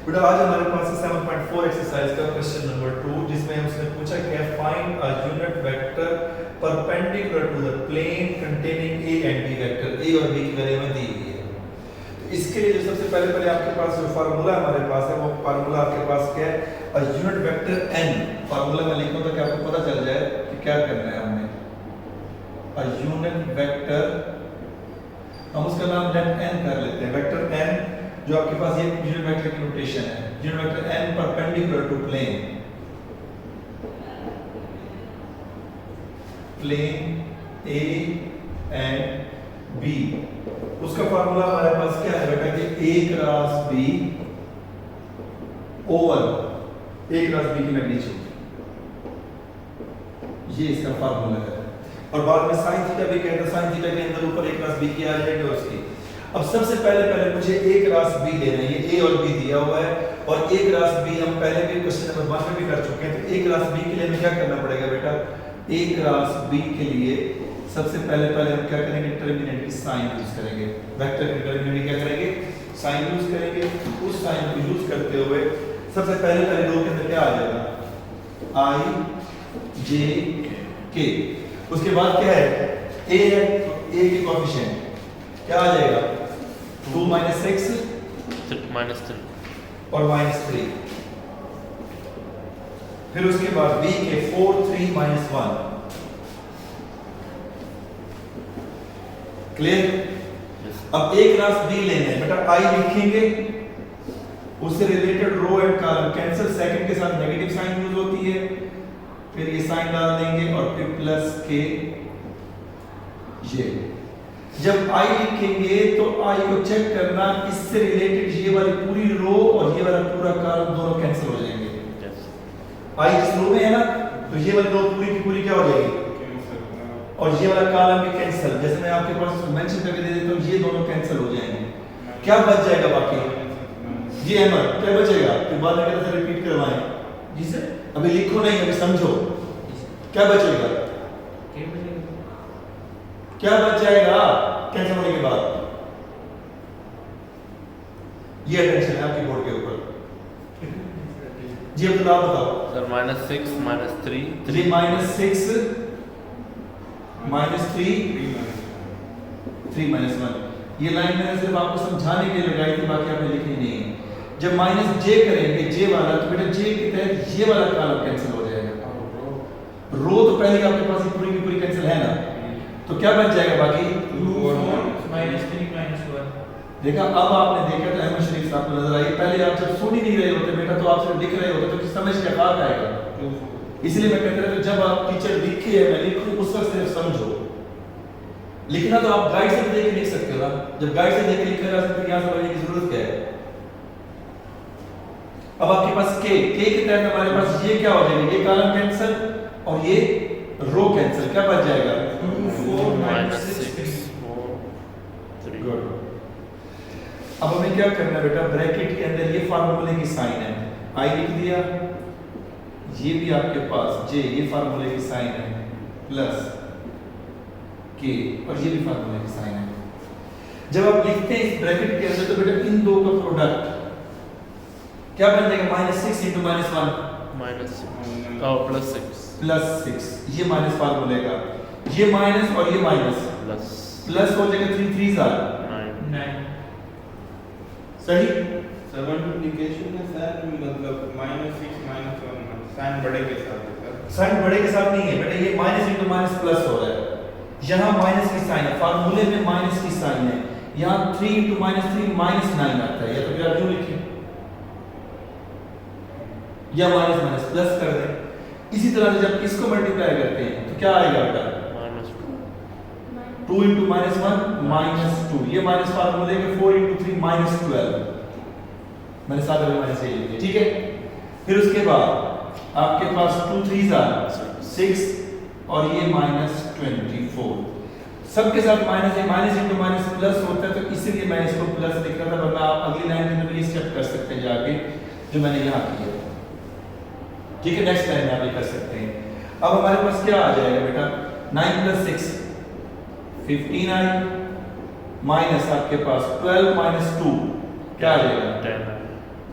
बेटा आज हमारे पास 7.4 एक्सरसाइज का क्वेश्चन नंबर 2 जिसमें उसने पूछा कि find a unit vector perpendicular to the plane containing A and B vector A और बी की वैल्यू में दी हुई है। तो इसके लिए जो सबसे पहले आपके पास जो फार्मूला हमारे पास है वो फार्मूला आपके पास क्या है, अ यूनिट वेक्टर n। फार्मूला में लिखूं तो क्या आपको पता चल जाए कि क्या करना है हमने। अ यूनिट वेक्टर, हम उसका नाम लेट n कर लेते हैं। वेक्टर n जो आपके पास ये यूनिट वेक्टर की नोटेशन है, unit vector n perpendicular to plane a and b। उसका फार्मूला हमारे पास क्या है बेटा कि a cross b over a cross b की मैग्नीट्यूड, ये इसका फार्मूला है। और बाद में साइन थीटा भी कहते हैं, साइन थीटा के अंदर ऊपर a क्रॉस b की आ जाएगी उसकी। अब सबसे पहले मुझे a क्रॉस b लेना है, ये a और b दिया हुआ है और a क्रॉस b हम पहले भी क्वेश्चन नंबर 1 में भी कर चुके हैं। तो a क्रॉस b के लिए हमें क्या करना पड़ेगा बेटा, a क्रॉस b के लिए सबसे पहले हम क्या करेंगे, डिटरमिनेंट की साइन यूज करेंगे। वेक्टर की डिटरमिनेंट क्या करेंगे, साइन यूज करेंगे। उस साइन को यूज करते हुए सबसे पहले रो के अंदर क्या आ जाएगा, i j k। उसके बाद क्या है, a है, a के कोएफिशिएंट क्या आ जाएगा, 2 - 6 -3 और -3। फिर उसके बाद b के 4 3 - 1। क्लियर। अब a क्रॉस b लेना है बेटा, i लिखेंगे, उससे related row and column cancel, second के साथ नेगेटिव साइन यूज होती है, फिर ये साइन डाल देंगे और फिर प्लस के ये। जब i लिखेंगे तो i को चेक करना, इससे रिलेटेड ये वाली पूरी रो और ये वाला पूरा कॉलम दोनों कैंसिल हो जाएंगे। i जिस रो में है ना, तो ये वाली रो पूरी की पूरी क्या हो जाएगी और ये वाला कॉलम भी कैंसिल। जैसे मैं आपके पास मेंशन करके दे देता हूं, ये दोनों कैंसिल हो जाएंगे। क्या बच जाएगा बाकी, जी अहमद क्या बचेगा, फिर बाद में कैसे रिपीट करवाएं जी सर, अभी लिखो नहीं, अभी समझो क्या बचेगा, क्या बच जाएगा कैंसिल होने के बाद। ये अटेंशन है आपकी बोर्ड के ऊपर जी। अब आप बताओ सर, -6 -3 जी, -6 -3 3 - 1। ये लाइन मैंने सिर्फ आपको समझाने के लिए लगाई थी, बाकी आपने लिखनी नहीं है। जब -j करेंगे, j वाला, तो बेटा j के तहत ये वाला कॉलम कैंसिल हो जाएगा। रो तो पहले आपके पास पूरी की पूरी कैंसिल है ना, तो क्या बच जाएगा बाकी, 2 4 -3 -1। देखा, अब आपने देखा तो अहमद शरीफ साहब को नजर आई। पहले आप जब सुन ही नहीं रहे होते बेटा, तो आप सिर्फ लिख रहे होते तो समझ क्या बात आएगा। इसलिए मैं कहता था जब आप टीचर लिखे है मैं लिखूं, उस वक्त सिर्फ समझो। लिखना तो आप गाइड से देख के लिख सकते हो ना, जब गाइड से देख के लिखा जा सकता है, यहां समझने की जरूरत क्या है। अब आपके पास k के तहत हमारे पास ये क्या हो जाएगा, ये कॉलम कैंसिल और ये रो कैंसिल। क्या बच जाएगा, 2 4 -6 -6 4 3। गुड। अब हमें क्या करना है बेटा, ब्रैकेट के अंदर ये फार्मूले की साइन है, i लिख दिया, ये भी आपके पास j, ये फार्मूले की साइन है, प्लस k और ये भी फार्मूले की साइन है। जब आप लिखते हैं इस ब्रैकेट के अंदर तो बेटा इन दो का प्रोडक्ट क्या बन जाएगा, -6 × -1 +6 ये माइनस फार्मूले का, ये माइनस और ये माइनस प्लस हो जाएगा, 3 3s are 9। सही। मल्टीप्लिकेशन में सर मतलब -6 -1 साइन बड़े के साथ है सर, साइन बड़े के साथ नहीं है बेटा, ये माइनस इंटू माइनस प्लस हो रहा है। यहाँ माइनस की साइन है, फार्मूले में माइनस की साइन है, यहाँ 3 × -3 -9 आता है, या तो फिर आप यूं लिखिए या माइनस माइनस प्लस कर दें। इसी तरह से जब इसको मल्टीप्लाई करते हैं तो क्या आएगा बेटा, -2 × -1 -2। ये माइनस फार्मूले के 4 × 3 -12, मैंने साथ में माइनस ले लिया, ठीक है। फिर उसके बाद आपके पास 2 3s are 6 और ये -24, सबके साथ माइनस है, माइनस इंटू माइनस प्लस होता है, तो इसीलिए मैं इसको प्लस लिख रहा था, वरना आप अगली लाइन में भी ये स्टेप कर सकते हैं जाके जो मैंने यहाँ किया, ठीक है। नेक्स्ट लाइन में आप ये कर सकते हैं। अब हमारे पास क्या आ जाएगा बेटा, 9 + 6 15i माइनस आपके पास 12 - 2 क्या आ जाएगा,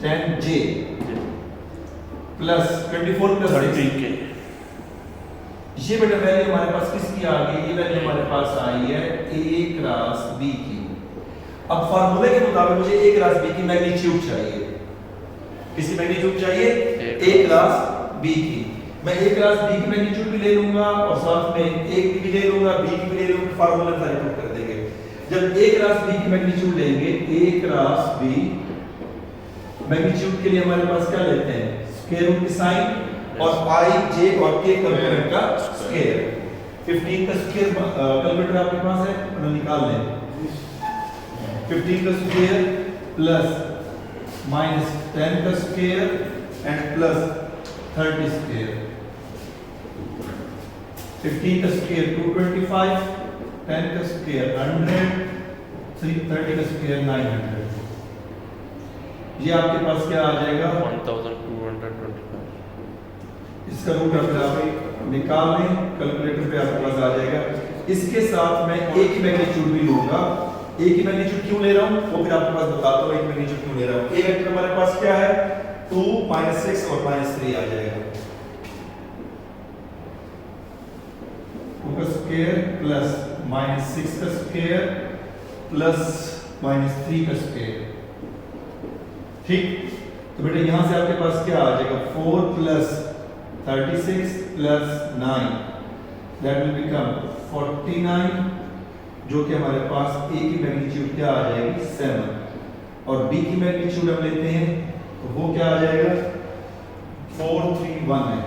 10j प्लस 24 प्लस 30k। ये बेटा वैल्यू हमारे पास किसकी आ गई? ये वैल्यू हमारे पास आई है a क्रॉस b की। अब फार्मूले के मुताबिक मुझे a क्रॉस b की मैग्नीट्यूड चाहिए। किसकी मैग्नीट्यूड चाहिए? a क्रॉस b की। मैं a क्रॉस b की मैग्नीट्यूड भी ले लूंगा और साथ में a की भी ले लूंगा, b की भी ले लूंगा, फार्मूला सारे पुट कर देंगे। जब a क्रॉस b की मैग्नीट्यूड लेंगे, a क्रॉस b मैग्नीट्यूड के लिए हमारे पास क्या लेते हैं? स्क्वायर रूट की साइन और i j और k कंपोनेंट का स्क्वायर। 15 का स्क्वायर कैलकुलेटर आपके पास है, तो निकाल लें। 15 का स्क्वायर प्लस माइनस 10 का स्क्वायर एंड प्लस 30 स्क्वायर। 15 का स्क्वायर 225, 10 का स्क्वायर 100, 30 का स्क्वायर 900। ये आपके पास क्या आ जाएगा? 1225। इसका रूट अगर आप निकाल लें कैलकुलेटर पे आपके पास आ जाएगा। इसके साथ मैं a की मैग्नीट्यूड भी लूंगा। a की मैग्नीट्यूड क्यों ले रहा हूं वो फिर आपके पास बताता हूं। a की मैग्नीट्यूड क्यों ले रहा हूं? a वेक्टर हमारे पास क्या है? 2 -6 और -3 आ जाएगा। 2 का स्क्वायर प्लस -6 का स्क्वायर प्लस -3 का स्क्वायर। ठीक, तो बेटा यहां से आपके पास क्या आ जाएगा? 4 plus 36 plus 9 that will become 49, जो कि हमारे पास a की मैग्नीट्यूड क्या आ जाएगी? 7 और b की मैग्नीट्यूड हम लेते हैं तो वो क्या आ जाएगा? 431 है।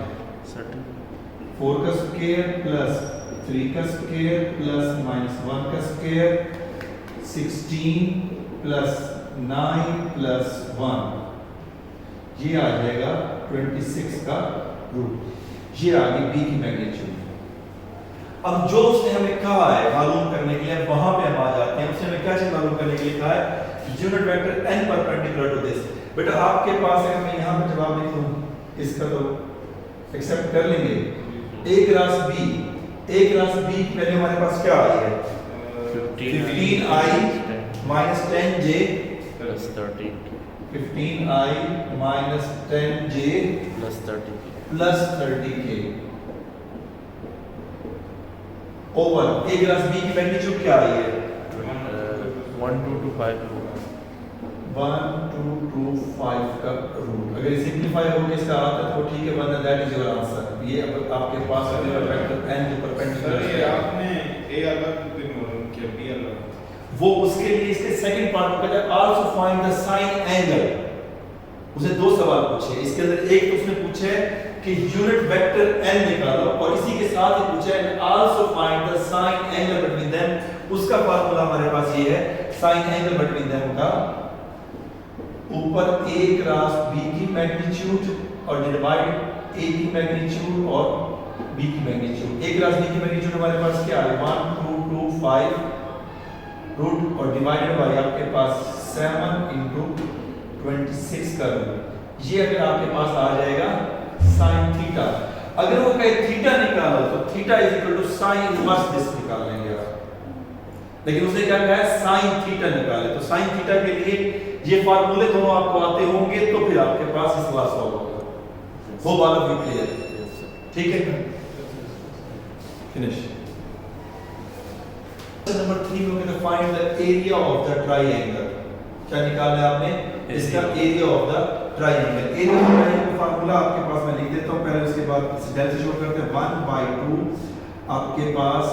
4 का स्क्वायर प्लस 3 का स्क्वायर प्लस -1 का स्क्वायर 16 प्लस 9 प्लस 1, ये आ जाएगा 26 का रूट। ये आ गई b की मैग्नीट्यूड। अब जो उसने हमें कहा है मालूम करने के लिए, वहां पे हम आ जाते हैं। उसने हमें क्या चीज मालूम करने के लिए कहा है? Unit vector n perpendicular to this. बेटा आपके पास अगर मैं यहां पे जवाब लिख दूं इसका तो एक्सेप्ट कर लेंगे। a cross b, a cross b की वैल्यू हमारे पास क्या आई है? 15i minus 10j plus 13k 15i minus 10j plus 30k plus 30k over a cross b की मैग्नीट्यूड क्या आई है? 1225 1225 का रूट। अगर सिंपलीफाई हो गया इसका आता तो ठीक है, वरना दैट इज योर आंसर। ये अब आपके पास अगला वेक्टर n जो परपेंडिकुलर सर ये है आपने a अलग किया b अलग, वो उसके लिए इसके सेकंड पार्ट में कहता है also find the sign angle. उसे दो सवाल पूछे, इसके अंदर एक तो उसने पूछे कि यूनिट वेक्टर n निकालो और इसी के साथ ही पूछा है also find the sign angle between them. उसका फार्मूला हमारे पास ये है, साइन एंगल बिटवीन देम का ऊपर a क्रॉस b की मैग्नीट्यूड और डिवाइड a की मैग्नीट्यूड और b की मैग्नीट्यूड। a क्रॉस b की मैग्नीट्यूड हमारे पास क्या है? 1225 रूट और डिवाइडेड बाय आपके पास 7 into 26 का रूट। ये अगर आपके पास आ जाएगा sin थीटा। अगर वो कहे थीटा निकालो तो theta is equal to sin inverse this निकाल लेंगे आप। लेकिन उसने क्या कहा है? sin थीटा निकाले। तो sin थीटा के लिए ये फार्मूले दोनों आपको आते होंगे तो फिर आपके पास इस बार सॉल्व होगा। वो वाला भी क्लियर, ठीक है? फिनिश। नंबर 3 में कहते find the area of the triangle. क्या निकालना है आपने? इसका area of the triangle. Area of triangle का फार्मूला आपके पास मैं लिख देता हूं पहले, उसके बाद डेल से शो करते हैं। 1/2 आपके पास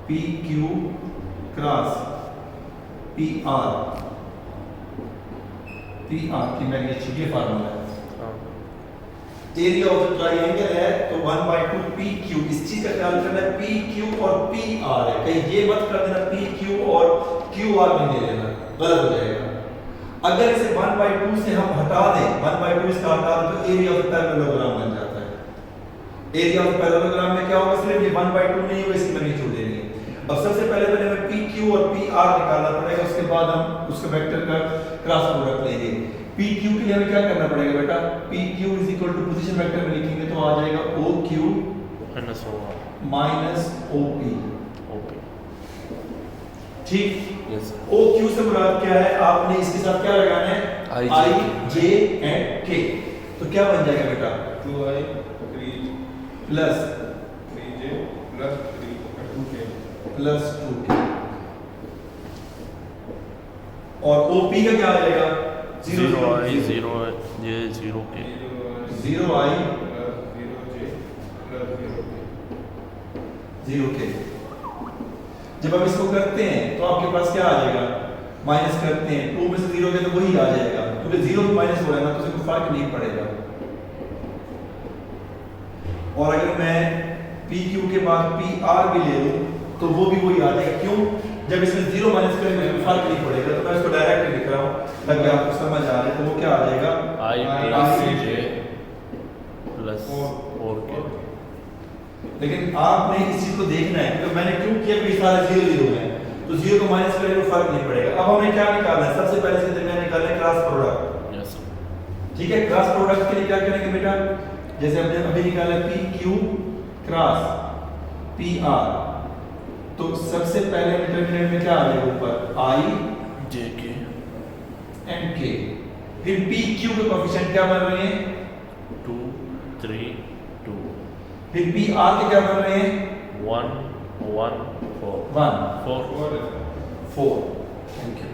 PQ क्रॉस PR की मैग्नीट्यूड, ये फार्मूला है। एरिया ऑफ द ट्रायंगल है तो 1/2 PQ। इस चीज का ख्याल करना है PQ और PR है, कहीं ये मत कर देना PQ और QR में ले लेना, गलत हो जाएगा। अगर इसे 1/2 से हम हटा दें, 1/2 इसका हटा दें तो एरिया ऑफ पैरेललोग्राम बन जाता है। एरिया ऑफ पैरेललोग्राम में क्या होगा? सिर्फ ये 1/2 नहीं होगा, इसकी मैग्नीट्यूड लेनी है। अब सबसे पहले हमें PQ और PR निकालना पड़ेगा, उसके बाद हम उसके वेक्टर का क्रॉस प्रोडक्ट लेंगे। PQ के लिए हमें क्या करना पड़ेगा बेटा? PQ is equal to position vector में लिखेंगे तो आ जाएगा OQ माइनस OP। ओके ठीक, यस OQ से मुराद क्या है? आपने इसके साथ क्या लगाना है? I, I, J and K। तो क्या बन जाएगा बेटा? 2i 3 plus 3j plus 2k plus 2K। और OP का क्या आ जाएगा? 0 I 0 J 0 K 0I plus 0j plus 0k 0K। जब हम इसको करते हैं तो आपके पास क्या आ जाएगा? माइनस करते हैं 2 में से 0 गया तो वही आ जाएगा, क्योंकि 0 में माइनस हो रहा है ना, तो उससे कोई फर्क नहीं पड़ेगा। और अगर मैं PQ के बाद PR भी ले लूं तो वो भी वही आ जाएगा। क्यों? जब इसमें 0 माइनस करेंगे तो फर्क नहीं पड़ेगा। तो मैं इसको डायरेक्ट लिख रहा हूं ताकि आपको समझ आ जाए। तो वो क्या आ जाएगा? I plus J plus 4K। लेकिन आपने इस चीज को देखना है, तो मैंने क्यों किया कि सारे 0 0 हैं, तो 0 को माइनस करेंगे तो फर्क नहीं पड़ेगा। अब हमें क्या निकालना है? सबसे पहले इसके दरमियान निकालना है क्रॉस प्रोडक्ट। Yes sir। ठीक है, क्रॉस प्रोडक्ट के लिए क्या करेंगे बेटा? जैसे हमने अभी निकाला PQ क्रॉस PR, तो सबसे पहले डिटरमिनेंट में क्या आ जाएगा? ऊपर I J K and K। फिर PQ के कोएफिशिएंट क्या बन रहे हैं? 2 3 2 फिर PR के क्या बन रहे हैं? 1 1 4 1 4 4। Thank you.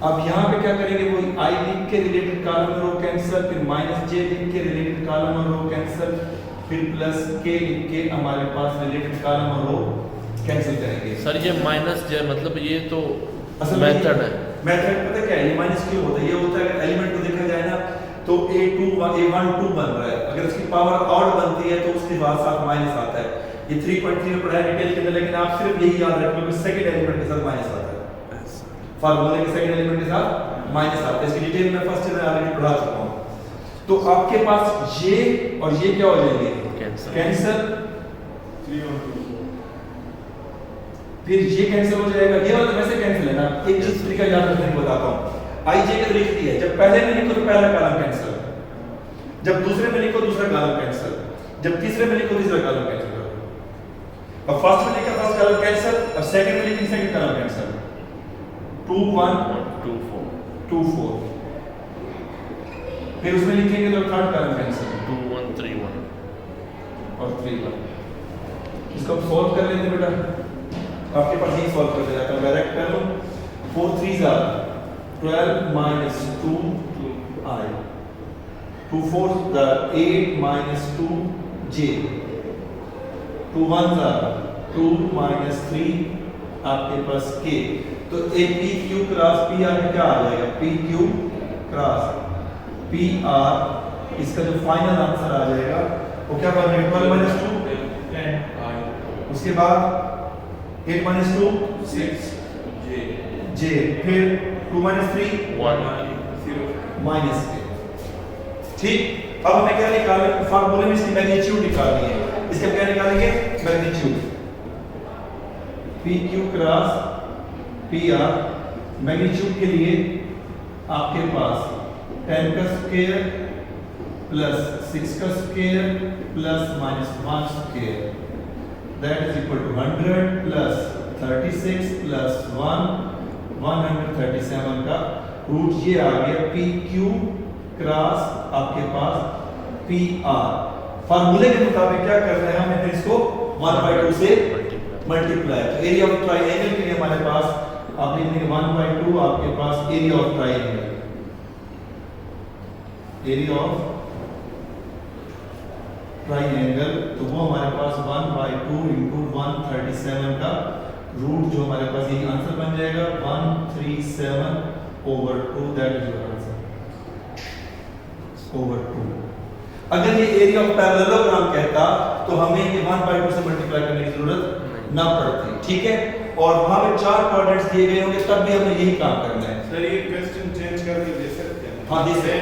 अब यहाँ पे क्या करेंगे? वो I लिख के रिलेटेड कॉलम और रो कैंसिल, फिर माइनस J लिख के रिलेटेड कॉलम और रो कैंसिल, फिर प्लस K लिख के हमारे पास रिलेटेड कॉलम और रो कैंसिल करेंगे। सर ये माइनस J मतलब ये तो असल में मेथड है। मेथड पता क्या है? ये माइनस क्यों होता है? ये होता है अगर एलिमेंट को देखा जाए ना तो A1 2 बन रहा है, अगर इसकी पावर ऑड बनती है तो उसके बाद साथ माइनस आता है। ये 3.3 में पढ़ा है डिटेल के अंदर, लेकिन आप सिर्फ यही याद रख लो कि सेकंड एलिमेंट के साथ माइनस आता है। फार्मूले के सेकंड एलिमेंट के साथ माइनस आता है। इसकी डिटेल में फर्स्ट में ऑलरेडी पढ़ा चुका हूं। तो आपके पास ये और ये क्या हो जाएंगे? कैंसिल। कैंसिल। 3 और 2 फिर ये कैंसिल हो जाएगा। ये वाला वैसे कैंसिल है ना। एक चीज तरीका याद रखने को बताता हूं। I J का लिख दिया, जब पहले में लिखो तो पहला कॉलम कैंसिल, जब दूसरे में लिखो दूसरा कॉलम कैंसिल, जब तीसरे में लिखो तीसरा कॉलम कैंसिल करो। अब फर्स्ट में लिखा फर्स्ट कॉलम कैंसिल, अब सेकंड में लिखा सेकंड कॉलम कैंसिल। 2 1 2 4 2 4। फिर उसमें लिखेंगे तो थर्ड कॉलम कैंसिल 2 1 3 1 और 3 1। इसको अब सॉल्व कर लेते हैं बेटा। आपके पास यही सॉल्व कर देता हूं, डायरेक्ट कर लूं। 4 3s are 12 minus 2I, 2 4s are 8 minus 2J, 2 1s are 2 minus 3 आपके पास K। तो एक PQ क्रॉस PR में क्या आ जाएगा? PQ क्रॉस PR, इसका जो फाइनल आंसर आ जाएगा वो क्या बन जाएगा? 12 minus 2 10 उसके बाद 8 minus 2 6 j J, फिर 2 minus 3 1 0 माइनस K। ठीक, अब हमें क्या निकालना है? फार्मूले में इसकी मैग्नीट्यूड निकालनी है। इसका क्या निकालेंगे? Magnitude. PQ cross PR magnitude के लिए आपके पास 10 का स्क्वायर प्लस 6 का square plus minus 1 square, that is equal to 100 plus 36 plus 1 137 का रूट ये आ गया PQ क्रॉस आपके पास PR। फार्मूले के मुताबिक क्या करना है? हमें फिर इसको 1/2 से मल्टीप्लाई। तो एरिया ऑफ ट्रायंगल के लिए हमारे पास आप लिखेंगे 1/2 आपके पास area of triangle, area of triangle, तो वो हमारे पास 1/2 into 137 का रूट जो हमारे पास ये आंसर बन जाएगा 137/2, that is your answer over 2। अगर ये एरिया ऑफ पैरेललोग्राम कहता तो हमें ये 1/2 से मल्टीप्लाई करने की जरूरत ना पड़ती। ठीक है, और वहां पे 4 क्वाड्रेंट्स दिए गए होंगे, तब भी हमें यही काम करना है। सर ये क्वेश्चन चेंज करके दे सकते हैं? हाँ, दे सकते हैं।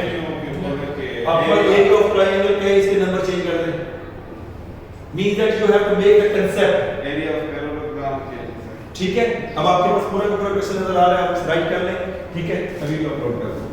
के आपका एरिया ऑफ ट्रायंगल क्या है? इसके नंबर चेंज कर दें। Means that you have to make the concept. Area of parallelogram के सर। ठीक है, अब आपके पास पूरा का पूरा क्वेश्चन नजर आ रहा है, आप इसे राइट कर लें। ठीक है, अभी अपलोड कर दें।